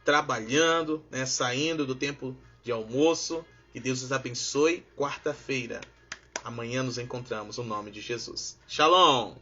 trabalhando, né, saindo do tempo de almoço. Que Deus os abençoe. Quarta-feira, amanhã nos encontramos, no nome de Jesus. Shalom!